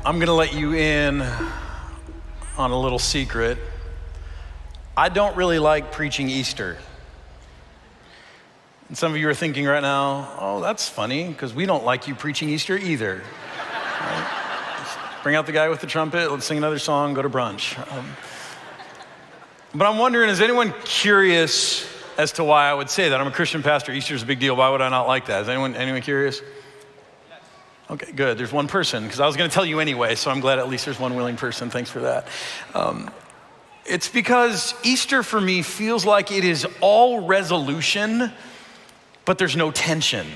I'm gonna let you in on a little secret. I don't really like preaching Easter. And some of you are thinking right now, oh, that's funny, because we don't like you preaching Easter either. Right? Bring out the guy with the trumpet, let's sing another song, go to brunch. But I'm wondering, is anyone curious as to why I would say that? I'm a Christian pastor, Easter's a big deal, why would I not like that? Is anyone curious? Okay, good, there's one person, because I was gonna tell you anyway, so I'm glad at least there's one willing person, thanks for that. It's because Easter for me feels like it is all resolution, but there's no tension.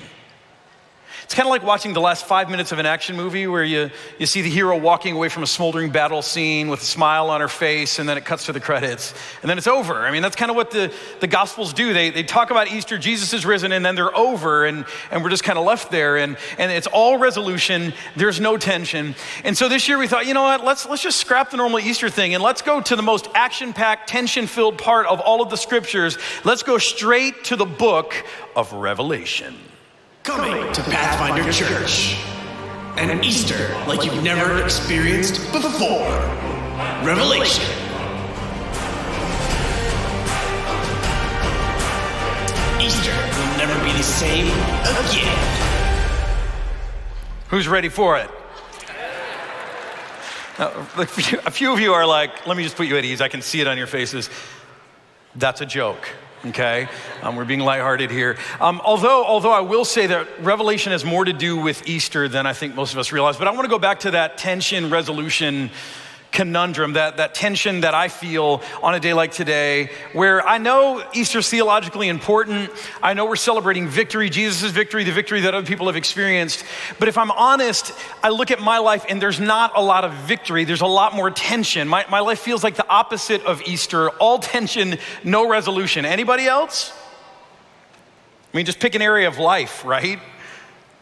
It's kind of like watching the last 5 minutes of an action movie where you see the hero walking away from a smoldering battle scene with a smile on her face, and then it cuts to the credits, and then it's over. I mean, that's kind of what the Gospels do. They talk about Easter, Jesus is risen, and then they're over, and we're just kind of left there, and it's all resolution, there's no tension. And so this year we thought, you know what, let's just scrap the normal Easter thing, and let's go to the most action-packed, tension-filled part of all of the scriptures. Let's go straight to the book of Revelation. Coming to Pathfinder Church. An Easter like you've never experienced before. Revelation. Easter will never be the same again. Who's ready for it? Now, a few of you are like, let me just put you at ease. I can see it on your faces. That's a joke. Okay, we're being lighthearted here. Although I will say that Revelation has more to do with Easter than I think most of us realize, but I want to go back to that tension resolution conundrum, that tension that I feel on a day like today, where I know Easter's theologically important. I know we're celebrating victory, Jesus' victory, the victory that other people have experienced. But if I'm honest, I look at my life and there's not a lot of victory. There's a lot more tension. My life feels like the opposite of Easter, all tension, no resolution. Anybody else? I mean, just pick an area of life, right?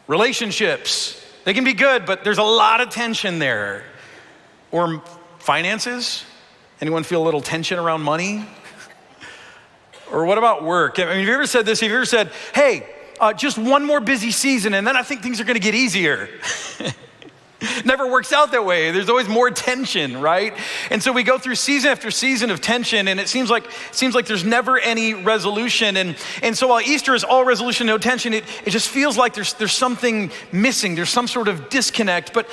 Relationships, they can be good, but there's a lot of tension there. Or finances? Anyone feel a little tension around money? Or what about work? I mean, have you ever said this? Have you ever said, hey, just one more busy season and then I think things are gonna get easier? Never works out that way. There's always more tension, right? And so we go through season after season of tension, and it seems like there's never any resolution. And so while Easter is all resolution, no tension, it just feels like there's something missing. There's some sort of disconnect, but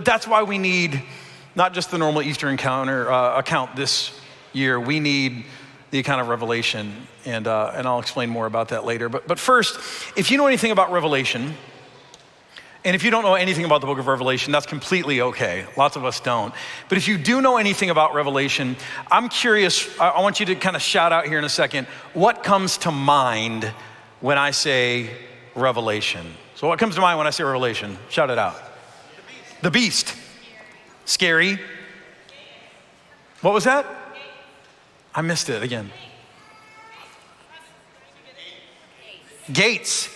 that's why we need not just the normal Easter account this year. We need the account of Revelation, and I'll explain more about that later. But first, if you know anything about Revelation, and if you don't know anything about the book of Revelation, that's completely okay. Lots of us don't. But if you do know anything about Revelation, I'm curious, I want you to kind of shout out here in a second, what comes to mind when I say Revelation? So what comes to mind when I say Revelation? Shout it out. The beast. Scary. What was that? I missed it again. Gates,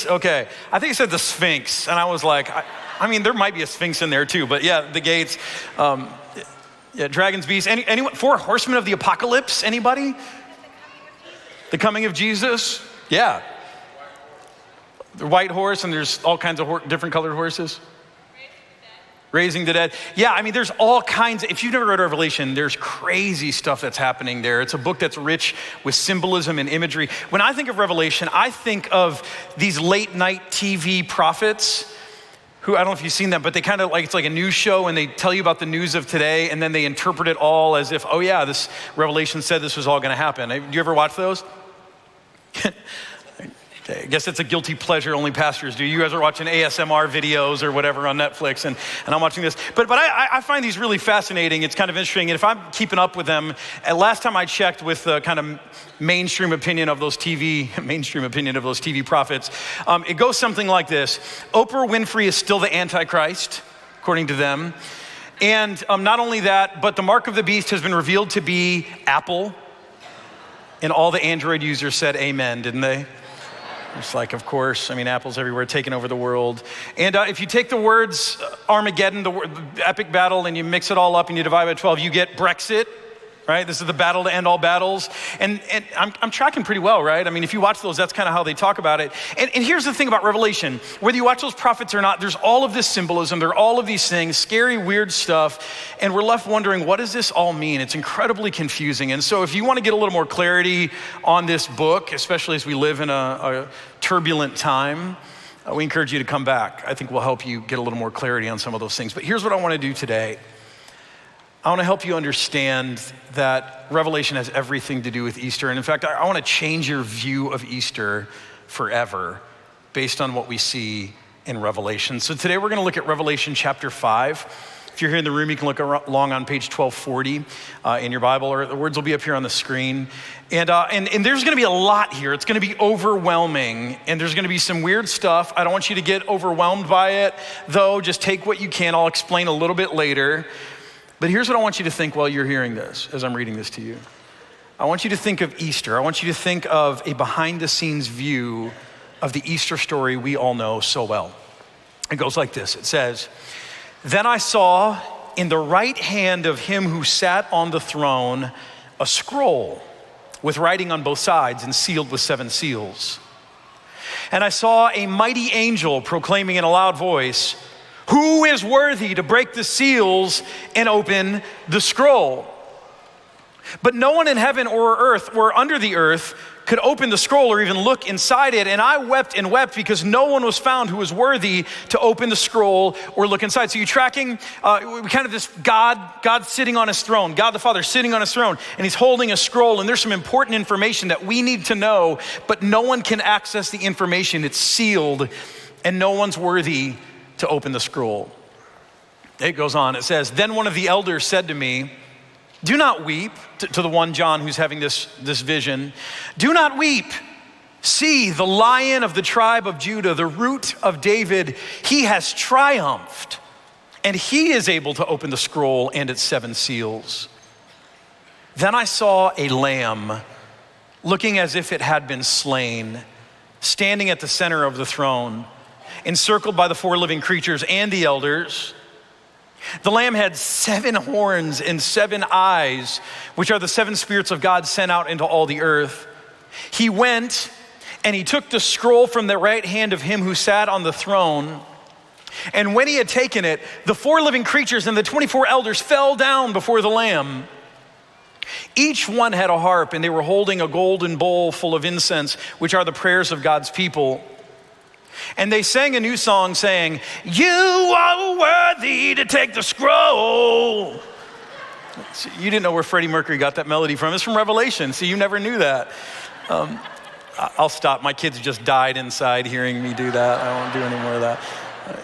okay. I think it said the Sphinx, and I was like, I mean, there might be a Sphinx in there too, but yeah, the gates. Yeah, dragons, beasts. Anyone? 4 horsemen of the apocalypse, anybody? The coming of Jesus, yeah. The white horse, and there's all kinds of different colored horses. Raising the dead. Yeah, I mean, there's all kinds. If you've never read Revelation, there's crazy stuff that's happening there. It's a book that's rich with symbolism and imagery. When I think of Revelation, I think of these late night TV prophets who, I don't know if you've seen them, but they kind of like, it's like a news show and they tell you about the news of today and then they interpret it all as if, oh yeah, this Revelation said this was all gonna happen. Do you ever watch those? Okay, I guess it's a guilty pleasure only pastors do. You guys are watching ASMR videos or whatever on Netflix, and I'm watching this. But I find these really fascinating. It's kind of interesting, and if I'm keeping up with them, last time I checked with the kind of mainstream opinion of those TV prophets, it goes something like this. Oprah Winfrey is still the Antichrist, according to them. And not only that, but the mark of the beast has been revealed to be Apple. And all the Android users said amen, didn't they? It's like, of course, I mean, Apple's everywhere, taking over the world. And if you take the words Armageddon, the epic battle, and you mix it all up and you divide by 12, you get Brexit. right? This is the battle to end all battles. And I'm tracking pretty well, right? I mean, if you watch those, that's kind of how they talk about it. And here's the thing about Revelation. Whether you watch those prophets or not, there's all of this symbolism. There are all of these things, scary, weird stuff. And we're left wondering, what does this all mean? It's incredibly confusing. And so if you want to get a little more clarity on this book, especially as we live in a turbulent time, we encourage you to come back. I think we'll help you get a little more clarity on some of those things. But here's what I want to do today. I want to help you understand that Revelation has everything to do with Easter. And in fact, I want to change your view of Easter forever based on what we see in Revelation. So today we're going to look at Revelation chapter 5. If you're here in the room, you can look along on page 1240 in your Bible, or the words will be up here on the screen. And there's going to be a lot here. It's going to be overwhelming, and there's going to be some weird stuff. I don't want you to get overwhelmed by it, though. Just take what you can. I'll explain a little bit later. But here's what I want you to think while you're hearing this, as I'm reading this to you. I want you to think of Easter. I want you to think of a behind-the-scenes view of the Easter story we all know so well. It goes like this. It says, "Then I saw in the right hand of him who sat on the throne a scroll with writing on both sides and sealed with 7 seals. And I saw a mighty angel proclaiming in a loud voice, 'Who is worthy to break the seals and open the scroll?' But no one in heaven or earth or under the earth could open the scroll or even look inside it. And I wept and wept because no one was found who was worthy to open the scroll or look inside." So you tracking kind of this God sitting on his throne, God the Father sitting on his throne, and he's holding a scroll, and there's some important information that we need to know, but no one can access the information. It's sealed, and no one's worthy to open the scroll. It goes on, it says, "Then one of the elders said to me, 'Do not weep,'" to the one John who's having this vision, "'Do not weep. See, the Lion of the tribe of Judah, the Root of David, he has triumphed, and he is able to open the scroll and its 7 seals.' Then I saw a lamb, looking as if it had been slain, standing at the center of the throne, encircled by the 4 living creatures and the elders. The lamb had 7 horns and 7 eyes, which are the 7 spirits of God sent out into all the earth. He went and he took the scroll from the right hand of him who sat on the throne. And when he had taken it, the 4 living creatures and the 24 elders fell down before the lamb. Each one had a harp, and they were holding a golden bowl full of incense, which are the prayers of God's people. And they sang a new song saying, 'You are worthy to take the scroll.'" So you didn't know where Freddie Mercury got that melody from. It's from Revelation, so you never knew that. I'll stop. My kids just died inside hearing me do that. I won't do any more of that.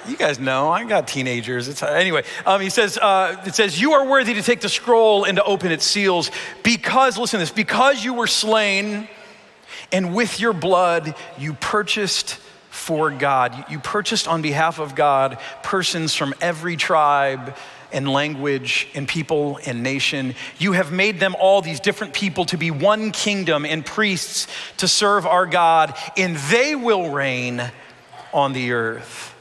You guys know, I got teenagers. Anyway, it says, "You are worthy to take the scroll and to open its seals because," listen to this, "because you were slain and with your blood you purchased for God." You purchased on behalf of God persons from every tribe and language and people and nation. You have made them all, these different people, to be one kingdom and priests to serve our God, and they will reign on the earth.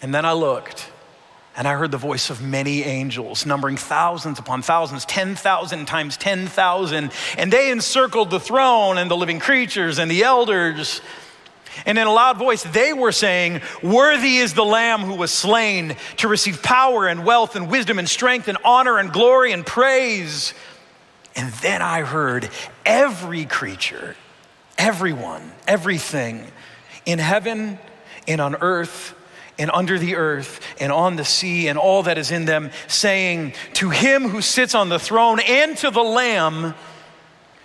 And then I looked, and I heard the voice of many angels, numbering thousands upon thousands, 10,000 times 10,000, and they encircled the throne and the living creatures and the elders. And in a loud voice, they were saying, "Worthy is the Lamb who was slain to receive power and wealth and wisdom and strength and honor and glory and praise." And then I heard every creature, everyone, everything in heaven and on earth and under the earth and on the sea and all that is in them, saying, "To him who sits on the throne and to the Lamb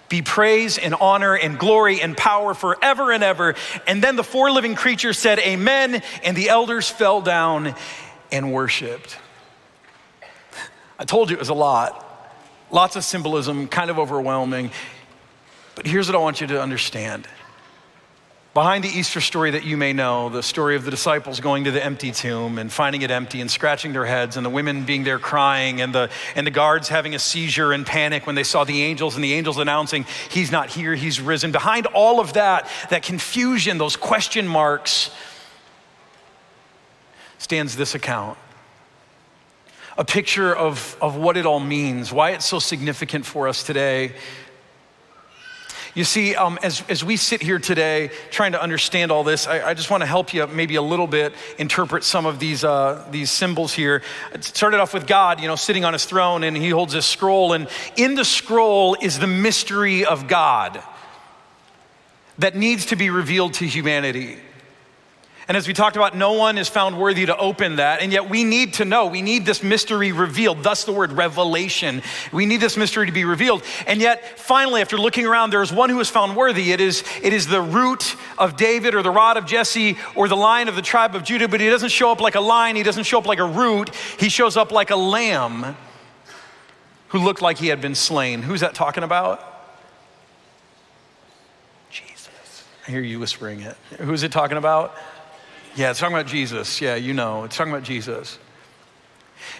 be praise and honor and glory and power forever and ever." And then the 4 living creatures said, "Amen." And the elders fell down and worshiped. I told you it was a lot. Lots of symbolism, kind of overwhelming. But here's what I want you to understand. Behind the Easter story that you may know, the story of the disciples going to the empty tomb and finding it empty and scratching their heads, and the women being there crying, and the guards having a seizure and panic when they saw the angels, and the angels announcing, "He's not here, he's risen." Behind all of that confusion, those question marks, stands this account a picture of what it all means, why it's so significant for us today. You see, as we sit here today trying to understand all this, I just want to help you maybe a little bit interpret some of these symbols here. It started off with God, sitting on his throne, and he holds this scroll, and in the scroll is the mystery of God that needs to be revealed to humanity. And as we talked about, no one is found worthy to open that, and yet we need to know. We need this mystery revealed, thus the word revelation. We need this mystery to be revealed. And yet, finally, after looking around, there is one who is found worthy. It is the root of David, or the rod of Jesse, or the lion of the tribe of Judah, but he doesn't show up like a lion, he doesn't show up like a root, he shows up like a lamb who looked like he had been slain. Who's that talking about? Jesus. I hear you whispering it. Who's it talking about? Yeah, it's talking about Jesus. Yeah, it's talking about Jesus.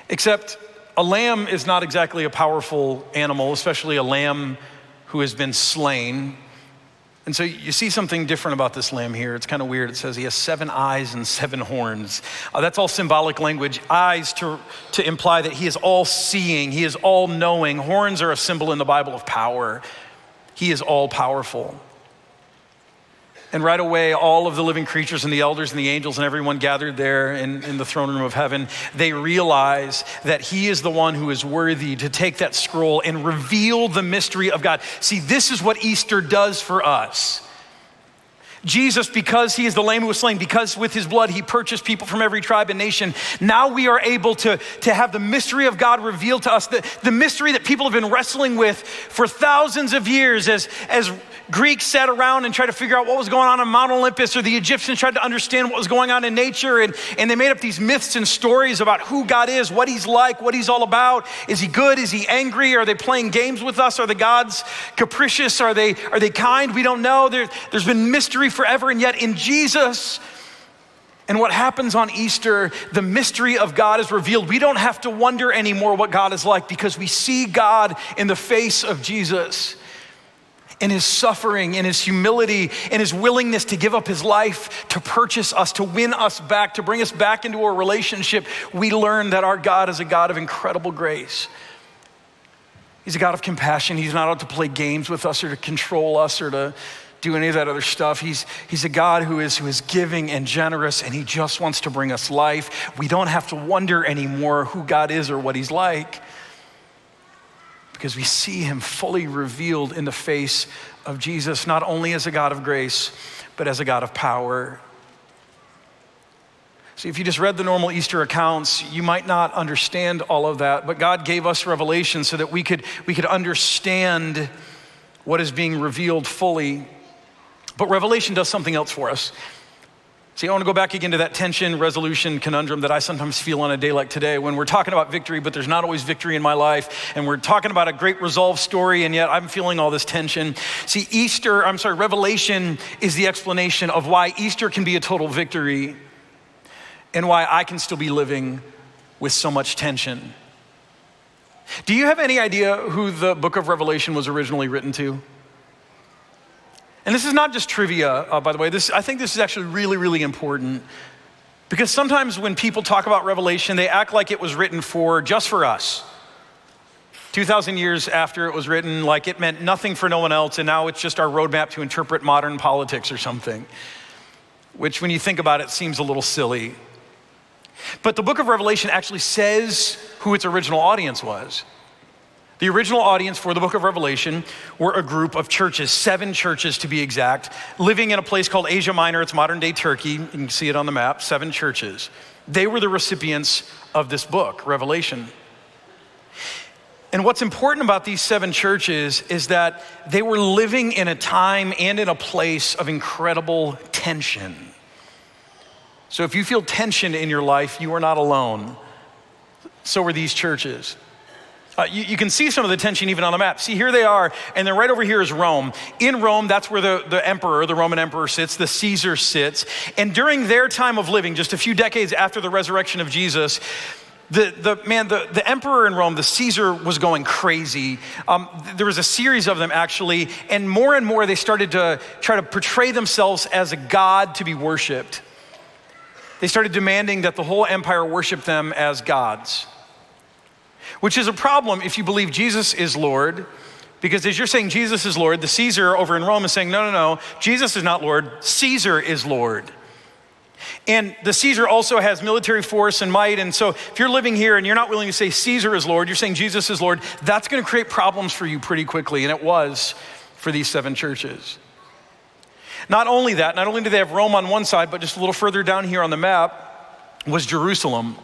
Except a lamb is not exactly a powerful animal, especially a lamb who has been slain. And so you see something different about this lamb here. It's kind of weird. It says he has 7 eyes and 7 horns. That's all symbolic language. Eyes to imply that he is all seeing, he is all knowing. Horns are a symbol in the Bible of power. He is all powerful. And right away, all of the living creatures and the elders and the angels and everyone gathered there in the throne room of heaven, they realize that he is the one who is worthy to take that scroll and reveal the mystery of God. See, this is what Easter does for us. Jesus, because he is the Lamb who was slain, because with his blood he purchased people from every tribe and nation, now we are able to have the mystery of God revealed to us, the mystery that people have been wrestling with for thousands of years as Greeks sat around and tried to figure out what was going on Mount Olympus, or the Egyptians tried to understand what was going on in nature, and they made up these myths and stories about who God is, what he's like, what he's all about. Is he good? Is he angry? Are they playing games with us? Are the gods capricious? Are they kind? We don't know. There's been mystery forever, and yet in Jesus and what happens on Easter, the mystery of God is revealed. We don't have to wonder anymore what God is like, because we see God in the face of Jesus, in his suffering, in his humility, in his willingness to give up his life to purchase us, to win us back, to bring us back into a relationship. We learn that our God is a God of incredible grace. He's a God of compassion. He's not out to play games with us or to control us or to do any of that other stuff. He's a God who is giving and generous, and he just wants to bring us life. We don't have to wonder anymore who God is or what he's like, because we see him fully revealed in the face of Jesus, not only as a God of grace, but as a God of power. See, if you just read the normal Easter accounts, you might not understand all of that, but God gave us revelation so that we could understand what is being revealed fully. But Revelation does something else for us. See, I want to go back again to that tension, resolution, conundrum that I sometimes feel on a day like today when we're talking about victory, but there's not always victory in my life. And we're talking about a great resolve story, and yet I'm feeling all this tension. See, Revelation is the explanation of why Easter can be a total victory and why I can still be living with so much tension. Do you have any idea who the book of Revelation was originally written to? And this is not just trivia, by the way. I think this is actually really, really important, because sometimes when people talk about Revelation, they act like it was written just for us. 2,000 years after it was written, like it meant nothing for no one else, and now it's just our roadmap to interpret modern politics or something, which when you think about it, seems a little silly. But the book of Revelation actually says who its original audience was. The original audience for the book of Revelation were a group of churches, 7 churches to be exact, living in a place called Asia Minor. It's modern day Turkey. You can see it on the map, 7 churches. They were the recipients of this book, Revelation. And what's important about these 7 churches is that they were living in a time and in a place of incredible tension. So if you feel tension in your life, you are not alone. So were these churches. You can see some of the tension even on the map. See, here they are, and then right over here is Rome. In Rome, that's where the emperor, the Roman emperor sits, the Caesar sits. And during their time of living, just a few decades after the resurrection of Jesus, the emperor in Rome, the Caesar, was going crazy. There was a series of them actually, and more they started to try to portray themselves as a god to be worshiped. They started demanding that the whole empire worship them as gods. which is a problem if you believe Jesus is Lord, because as you're saying Jesus is Lord, the Caesar over in Rome is saying, no, Jesus is not Lord, Caesar is Lord. And the Caesar also has military force and might, and so if you're living here and you're not willing to say Caesar is Lord, you're saying Jesus is Lord, that's gonna create problems for you pretty quickly, and it was for these 7 churches. Not only did they have Rome on one side, but just a little further down here on the map was Jerusalem.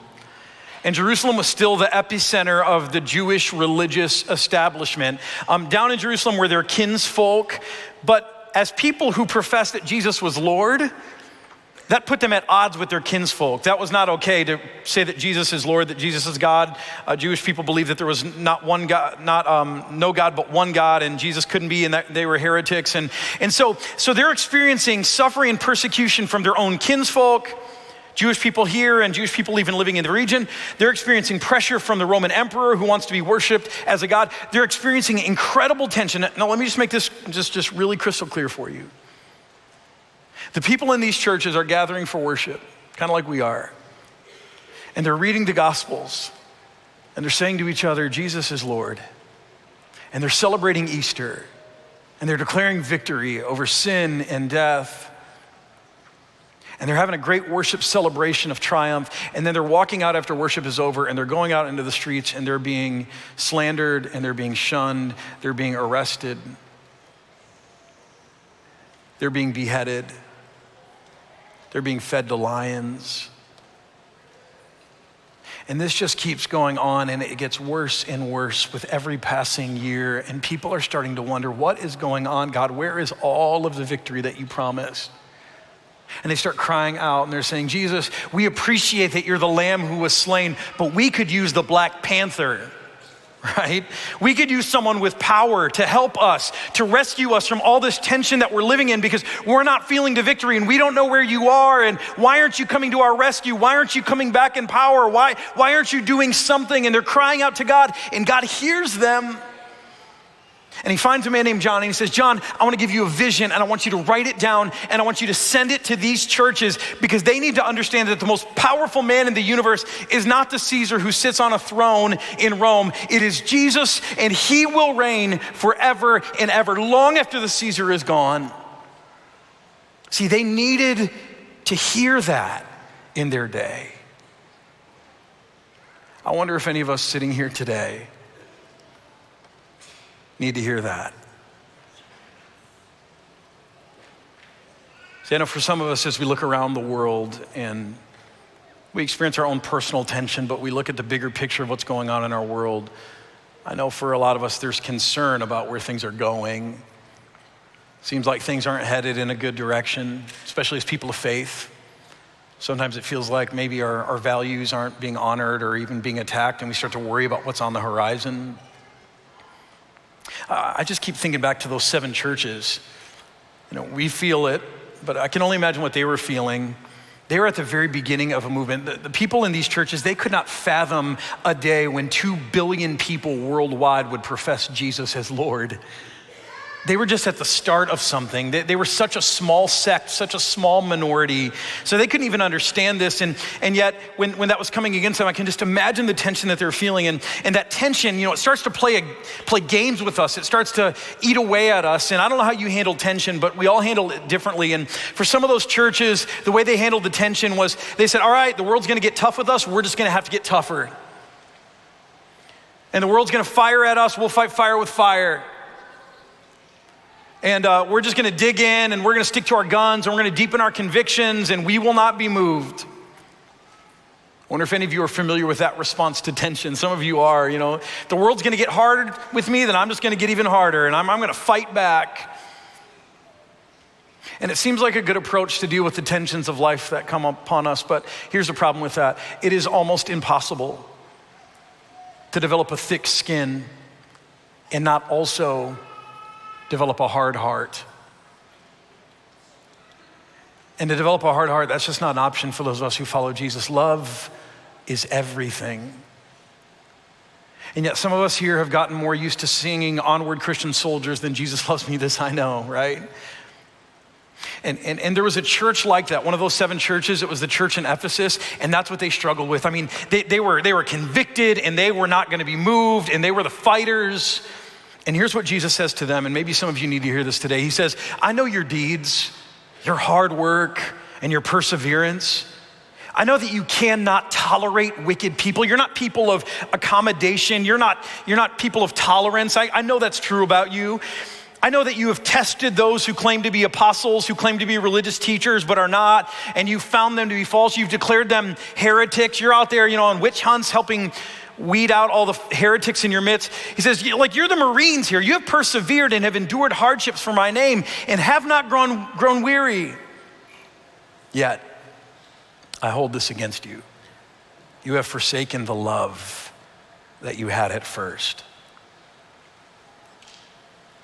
And Jerusalem was still the epicenter of the Jewish religious establishment. Down in Jerusalem were their kinsfolk, but as people who professed that Jesus was Lord, that put them at odds with their kinsfolk. That was not okay to say that Jesus is Lord, that Jesus is God. Jewish people believed that there was not one God, no God but one God, and Jesus couldn't be, and that they were heretics. And so they're experiencing suffering and persecution from their own kinsfolk. Jewish people here and Jewish people even living in the region, they're experiencing pressure from the Roman emperor who wants to be worshiped as a god. They're experiencing incredible tension. Now let me just make this just really crystal clear for you. The people in these churches are gathering for worship, kind of like we are. And they're reading the Gospels. And they're saying to each other, Jesus is Lord. And they're celebrating Easter. And they're declaring victory over sin and death. And they're having a great worship celebration of triumph. And then they're walking out after worship is over, and they're going out into the streets, and they're being slandered, and they're being shunned, they're being arrested. They're being beheaded. They're being fed to lions. And this just keeps going on, and it gets worse and worse with every passing year. And people are starting to wonder, what is going on, God? Where is all of the victory that you promised? And they start crying out, and they're saying, Jesus, we appreciate that you're the Lamb who was slain, but we could use the Black Panther. Right? We could use someone with power to help us, to rescue us from all this tension that we're living in, because we're not feeling the victory and we don't know where you are, and why aren't you coming to our rescue? Why aren't you coming back in power? Why aren't you doing something? And they're crying out to God, and God hears them. And he finds a man named John, and he says, John, I want to give you a vision, and I want you to write it down, and I want you to send it to these churches, because they need to understand that the most powerful man in the universe is not the Caesar who sits on a throne in Rome. It is Jesus, and he will reign forever and ever, long after the Caesar is gone. See, they needed to hear that in their day. I wonder if any of us sitting here today need to hear that. See, I know for some of us, as we look around the world and we experience our own personal tension, but we look at the bigger picture of what's going on in our world, I know for a lot of us, there's concern about where things are going. Seems like things aren't headed in a good direction, especially as people of faith. Sometimes it feels like maybe our values aren't being honored or even being attacked, and we start to worry about what's on the horizon. I just keep thinking back to those 7 churches. You know, we feel it, but I can only imagine what they were feeling. They were at the very beginning of a movement. The people in these churches, they could not fathom a day when 2 billion people worldwide would profess Jesus as Lord. They were just at the start of something. They were such a small sect, such a small minority. So they couldn't even understand this. And yet, when that was coming against them, I can just imagine the tension that they're feeling. And that tension, you know, it starts to play games with us. It starts to eat away at us. And I don't know how you handle tension, but we all handle it differently. And for some of those churches, the way they handled the tension was they said, all right, the world's gonna get tough with us. We're just gonna have to get tougher. And the world's gonna fire at us. We'll fight fire with fire. And we're just gonna dig in, and we're gonna stick to our guns, and we're gonna deepen our convictions, and we will not be moved. I wonder if any of you are familiar with that response to tension. Some of you are, you know. The world's gonna get hard with me, then I'm just gonna get even harder, and I'm gonna fight back. And it seems like a good approach to deal with the tensions of life that come upon us, but here's the problem with that. It is almost impossible to develop a thick skin and not also develop a hard heart. And to develop a hard heart, that's just not an option for those of us who follow Jesus. Love is everything. And yet some of us here have gotten more used to singing Onward Christian Soldiers than Jesus loves me, this I know, right? And there was a church like that, one of those 7 churches. It was the church in Ephesus, and that's what they struggled with. I mean, they were convicted, and they were not gonna be moved, and they were the fighters. And here's what Jesus says to them, and maybe some of you need to hear this today. He says, I know your deeds, your hard work, and your perseverance. I know that you cannot tolerate wicked people. You're not people of accommodation. You're not people of tolerance. I know that's true about you. I know that you have tested those who claim to be apostles, who claim to be religious teachers, but are not, and you found them to be false. You've declared them heretics. You're out there, on witch hunts, helping weed out all the heretics in your midst. He says, like, you're the Marines here. You have persevered and have endured hardships for my name and have not grown weary. Yet, I hold this against you. You have forsaken the love that you had at first.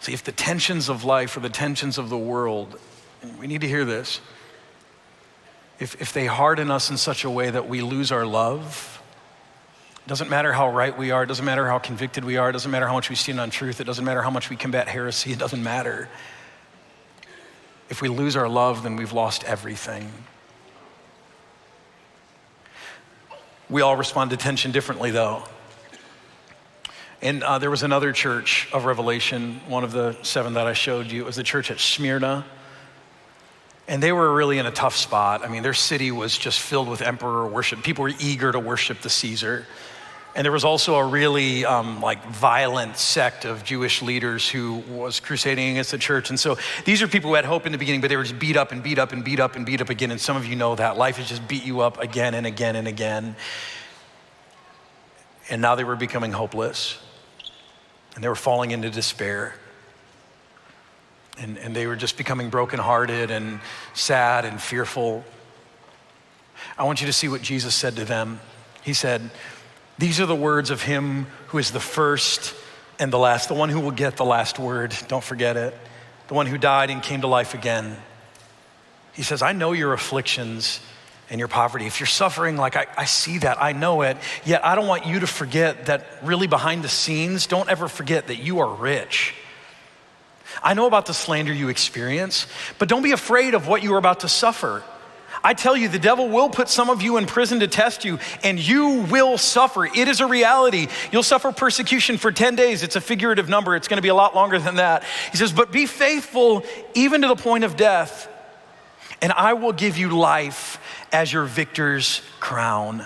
See, if the tensions of life or the tensions of the world, we need to hear this, if they harden us in such a way that we lose our love, it doesn't matter how right we are, it doesn't matter how convicted we are, it doesn't matter how much we stand on truth, it doesn't matter how much we combat heresy, it doesn't matter. If we lose our love, then we've lost everything. We all respond to tension differently, though. And there was another church of Revelation, one of the 7 that I showed you. It was the church at Smyrna. And they were really in a tough spot. I mean, their city was just filled with emperor worship. People were eager to worship the Caesar. And there was also a really violent sect of Jewish leaders who was crusading against the church. And so these are people who had hope in the beginning, but they were just beat up and beat up and beat up and beat up again. And some of you know that. Life has just beat you up again and again and again. And now they were becoming hopeless. And they were falling into despair. And they were just becoming brokenhearted and sad and fearful. I want you to see what Jesus said to them. He said, these are the words of him who is the first and the last, the one who will get the last word. Don't forget it. The one who died and came to life again. He says, I know your afflictions and your poverty. If you're suffering, like I see that, I know it. Yet I don't want you to forget that really behind the scenes, don't ever forget that you are rich. I know about the slander you experience, but don't be afraid of what you are about to suffer. I tell you, the devil will put some of you in prison to test you, and you will suffer. It is a reality. You'll suffer persecution for 10 days. It's a figurative number. It's gonna be a lot longer than that. He says, but be faithful even to the point of death, and I will give you life as your victor's crown.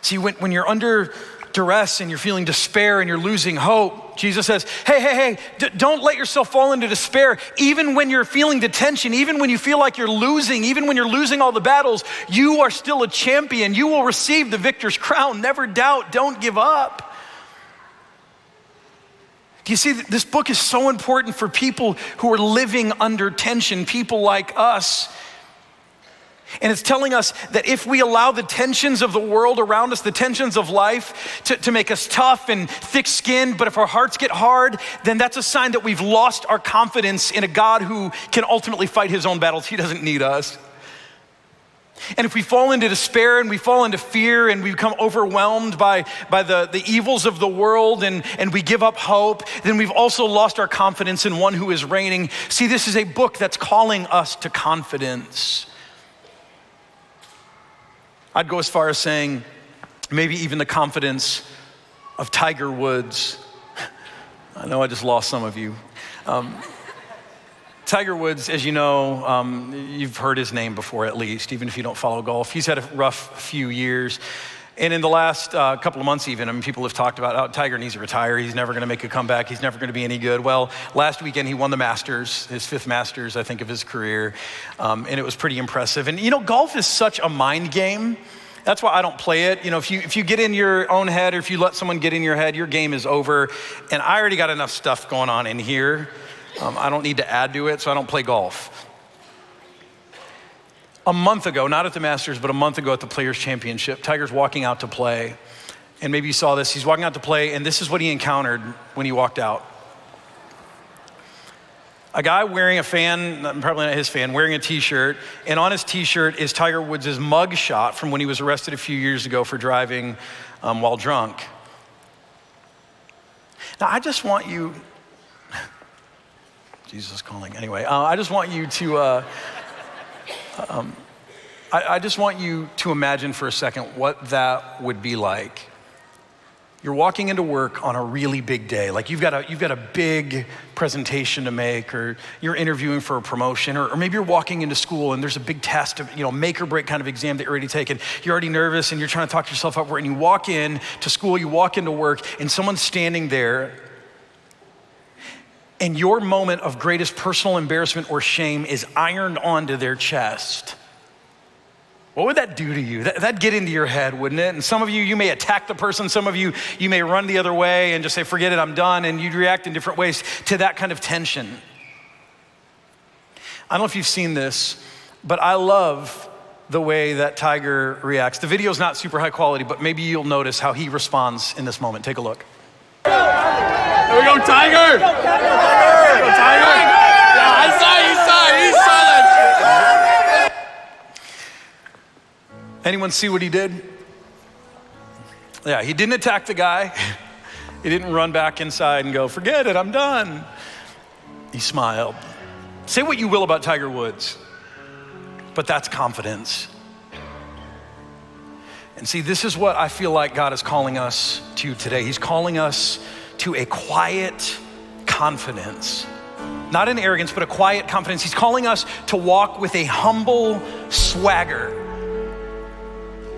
See, when you're under duress and you're feeling despair and you're losing hope, Jesus says, hey, don't let yourself fall into despair. Even when you're feeling the tension, even when you feel like you're losing, even when you're losing all the battles, you are still a champion. You will receive the victor's crown. Never doubt, don't give up. Do you see, this book is so important for people who are living under tension, people like us. And it's telling us that if we allow the tensions of the world around us, the tensions of life to make us tough and thick-skinned, but if our hearts get hard, then that's a sign that we've lost our confidence in a God who can ultimately fight his own battles. He doesn't need us. And if we fall into despair and we fall into fear and we become overwhelmed by the evils of the world and we give up hope, then we've also lost our confidence in one who is reigning. See, this is a book that's calling us to confidence. I'd go as far as saying maybe even the confidence of Tiger Woods. I know I just lost some of you. Tiger Woods, as you know, you've heard his name before at least, even if you don't follow golf. He's had a rough few years. And in the last couple of months even, people have talked about how Tiger needs to retire. He's never gonna make a comeback. He's never gonna be any good. Well, last weekend he won the Masters, his 5th Masters, I think, of his career. And it was pretty impressive. And golf is such a mind game. That's why I don't play it. If you get in your own head or if you let someone get in your head, your game is over. And I already got enough stuff going on in here. I don't need to add to it, so I don't play golf. A month ago, not at the Masters, but a month ago at the Players' Championship, Tiger's walking out to play. And maybe you saw this. He's walking out to play, and this is what he encountered when he walked out. A guy wearing a fan, probably not his fan, wearing a t-shirt, and on his t-shirt is Tiger Woods' mug shot from when he was arrested a few years ago for driving while drunk. Now, I just want you Jesus is calling. Anyway, I just want you to, I just want you to imagine for a second what that would be like. You're walking into work on a really big day, like you've got a big presentation to make, or you're interviewing for a promotion, or maybe you're walking into school and there's a big test, make or break kind of exam that you're already taken. You're already nervous and you're trying to talk yourself up for it, and you walk in to school, you walk into work, and someone's standing there, and your moment of greatest personal embarrassment or shame is ironed onto their chest. What would that do to you? That'd get into your head, wouldn't it? And some of you may attack the person. Some of you may run the other way and just say, forget it, I'm done. And you'd react in different ways to that kind of tension. I don't know if you've seen this, but I love the way that Tiger reacts. The video's not super high quality, but maybe you'll notice how he responds in this moment. Take a look. Here we go, Tiger! Go, Tiger! Yeah, he saw that shit. Anyone see what he did? Yeah, he didn't attack the guy. He didn't run back inside and go, forget it, I'm done. He smiled. Say what you will about Tiger Woods, but that's confidence. And see, this is what I feel like God is calling us to today. He's calling us to a quiet confidence. Not an arrogance, but a quiet confidence. He's calling us to walk with a humble swagger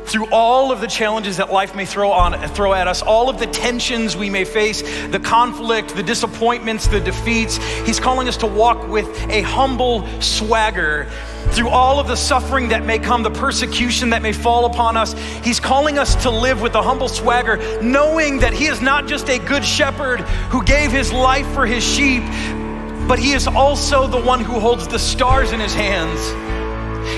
through all of the challenges that life may throw at us, all of the tensions we may face, the conflict, the disappointments, the defeats. He's calling us to walk with a humble swagger through all of the suffering that may come, the persecution that may fall upon us. He's calling us to live with a humble swagger, knowing that he is not just a good shepherd who gave his life for his sheep, but he is also the one who holds the stars in his hands.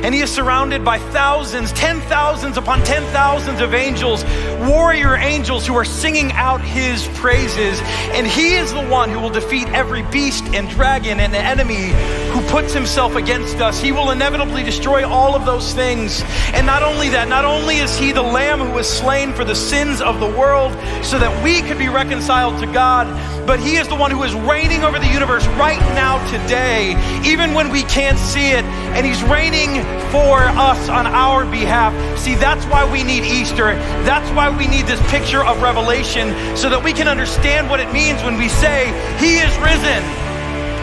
And he is surrounded by thousands, 10,000s upon 10,000s of angels, warrior angels who are singing out his praises. And he is the one who will defeat every beast and dragon and enemy who puts himself against us. He will inevitably destroy all of those things. And not only that, not only is he the Lamb who was slain for the sins of the world so that we could be reconciled to God, but he is the one who is reigning over the universe right now today, even when we can't see it. And he's reigning for us on our behalf. See, that's why we need Easter. That's why we need this picture of Revelation, so that we can understand what it means when we say, he is risen.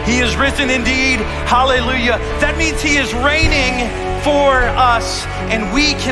He is risen indeed. Hallelujah. That means he is reigning for us, and we can